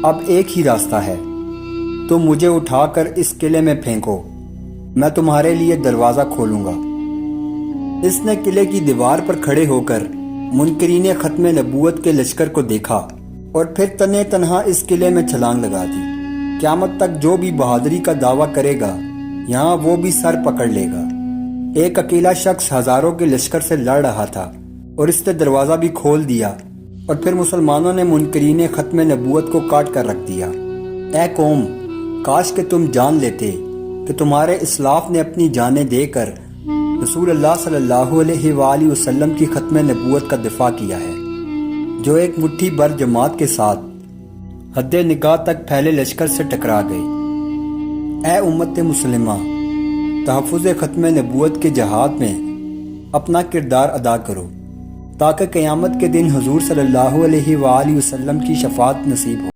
اب ایک ہی راستہ ہے، تم مجھے اٹھا کر اس قلعے میں پھینکو، میں تمہارے لیے دروازہ کھولوں گا۔ اس نے قلعے کی دیوار پر کھڑے ہو کر منکرین ختم نبوت کے لشکر کو دیکھا اور پھر تنہے تنہا اس قلعے میں چھلانگ لگا دی۔ قیامت تک جو بھی بہادری کا دعویٰ کرے گا یہاں وہ بھی سر پکڑ لے گا۔ ایک اکیلا شخص ہزاروں کے لشکر سے لڑ رہا تھا اور اس نے دروازہ بھی کھول دیا اور پھر مسلمانوں نے منکرین ختم نبوت کو کاٹ کر رکھ دیا۔ اے قوم، کاش کہ تم جان لیتے کہ تمہارے اسلاف نے اپنی جانیں دے کر رسول اللہ صلی اللہ علیہ وآلہ وسلم کی ختم نبوت کا دفاع کیا ہے، جو ایک مٹھی بر جماعت کے ساتھ حد نکاح تک پھیلے لشکر سے ٹکرا گئی۔ اے امت مسلمہ، تحفظ ختم نبوت کے جہاد میں اپنا کردار ادا کرو تاکہ قیامت کے دن حضور صلی اللہ علیہ وآلہ وسلم کی شفاعت نصیب ہو۔